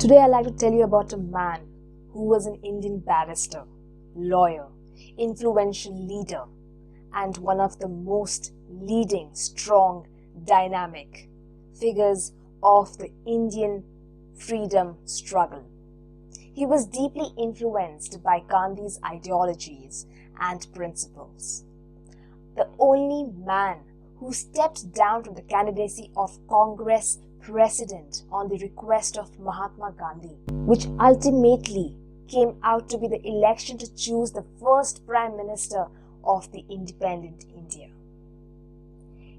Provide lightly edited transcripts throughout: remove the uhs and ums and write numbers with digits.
Today I'd like to tell you about a man who was an Indian barrister, lawyer, influential leader, and one of the most leading, strong, dynamic figures of the Indian freedom struggle. He was deeply influenced by Gandhi's ideologies and principles. The only man who stepped down from the candidacy of Congress president on the request of Mahatma Gandhi, which ultimately came out to be the election to choose the first Prime Minister of the independent India.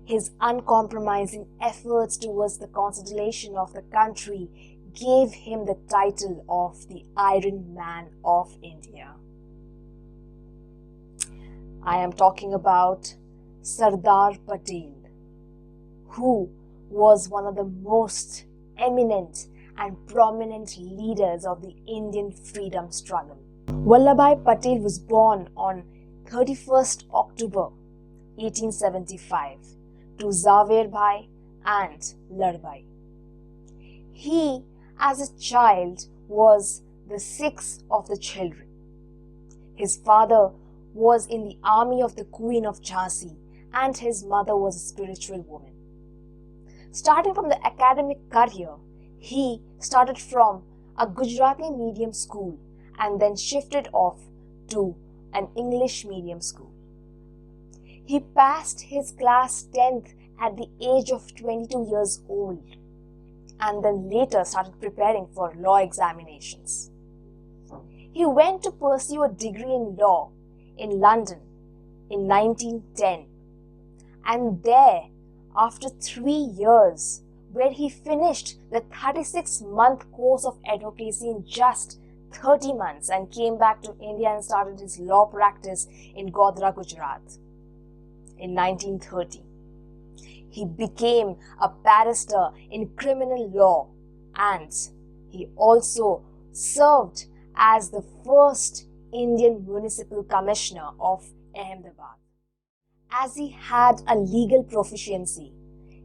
His uncompromising efforts towards the consolidation of the country gave him the title of the Iron Man of India. I am talking about Sardar Patel, who was one of the most eminent and prominent leaders of the Indian freedom struggle. Vallabhai Patel was born on 31st October 1875 to Zaverbhai and Ladbhai. He, as a child, was the sixth of the children. His father was in the army of the Queen of Jhansi and his mother was a spiritual woman. Starting from the academic career, he started from a Gujarati medium school and then shifted off to an English medium school. He passed his class 10th at the age of 22 years old and then later started preparing for law examinations. He went to pursue a degree in law in London in 1910 and there, after 3 years, where he finished the 36-month course of advocacy in just 30 months and came back to India and started his law practice in Godhra, Gujarat in 1930. He became a barrister in criminal law and he also served as the first Indian Municipal Commissioner of Ahmedabad. As he had a legal proficiency,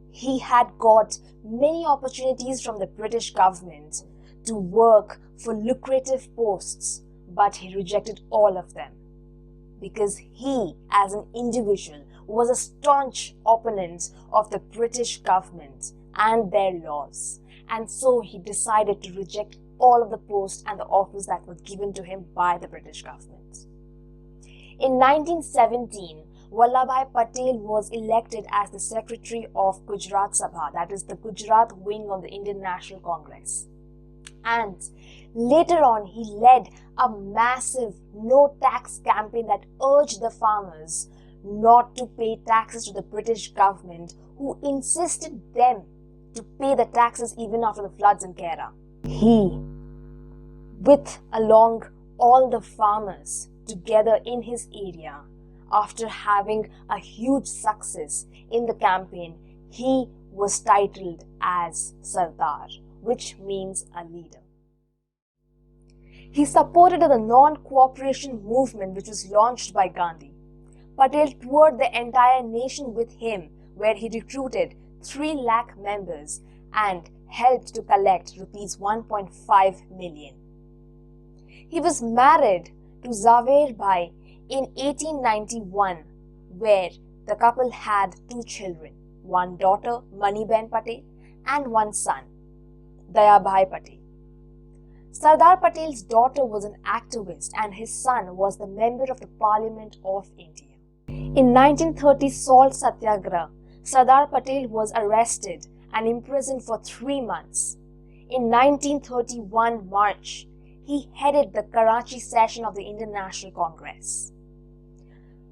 he had got many opportunities from the British government to work for lucrative posts, but he rejected all of them because he, as an individual, was a staunch opponent of the British government and their laws. And so he decided to reject all of the posts and the offers that were given to him by the British government. In 1917, Vallabhai Patel was elected as the Secretary of Gujarat Sabha, that is the Gujarat wing of the Indian National Congress. And later on, he led a massive no-tax campaign that urged the farmers not to pay taxes to the British government, who insisted them to pay the taxes even after the floods in Kerala. He, with along all the farmers together in his area, after having a huge success in the campaign, he was titled as Sardar, which means a leader. He supported the non-cooperation movement which was launched by Gandhi. Patel toured the entire nation with him, where he recruited 3 lakh members and helped to collect rupees 1.5 million. He was married to Zaverbhai in 1891, where the couple had 2 children, one daughter, Maniben Patel, and one son, Dayabhai Patel. Sardar Patel's daughter was an activist and his son was the member of the Parliament of India. In 1930 Salt Satyagraha, Sardar Patel was arrested and imprisoned for 3 months. In 1931 March, he headed the Karachi session of the Indian National Congress.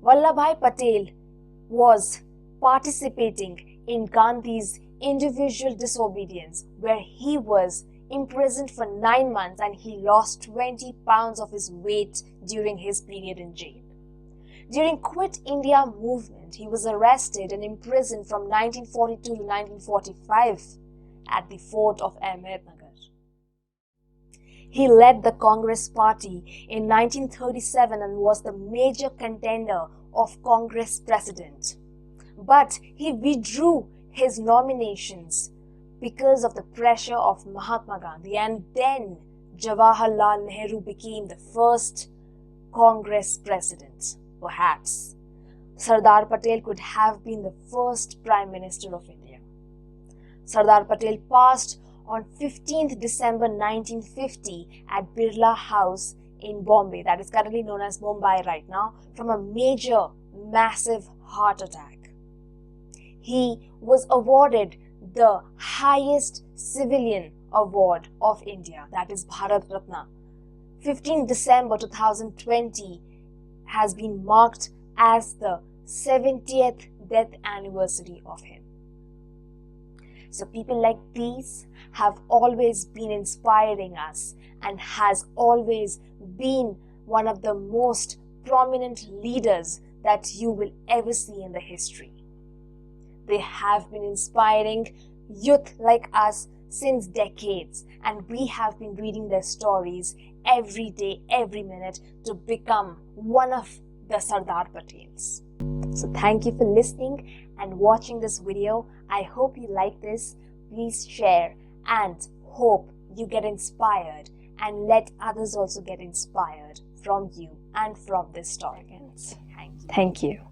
Vallabhai Patel was participating in Gandhi's individual disobedience, where he was imprisoned for 9 months and he lost 20 pounds of his weight during his period in jail. During Quit India movement, he was arrested and imprisoned from 1942 to 1945 at the fort of Ahmednagar. He led the Congress party in 1937 and was the major contender of Congress president. But he withdrew his nominations because of the pressure of Mahatma Gandhi, and then Jawaharlal Nehru became the first Congress president. Perhaps Sardar Patel could have been the first Prime Minister of India. Sardar Patel passed on 15th December 1950 at Birla House in Bombay, that is currently known as Mumbai right now, from a major, massive heart attack. He was awarded the highest civilian award of India, that is Bharat Ratna. 15th December 2020 has been marked as the 70th death anniversary of him. So people like these have always been inspiring us and has always been one of the most prominent leaders that you will ever see in the history. They have been inspiring youth like us since decades, and we have been reading their stories every day, every minute to become one of the Sardar Patels. So thank you for listening and watching this video. I hope you like this. Please share and hope you get inspired and let others also get inspired from you and from this story. Thank you.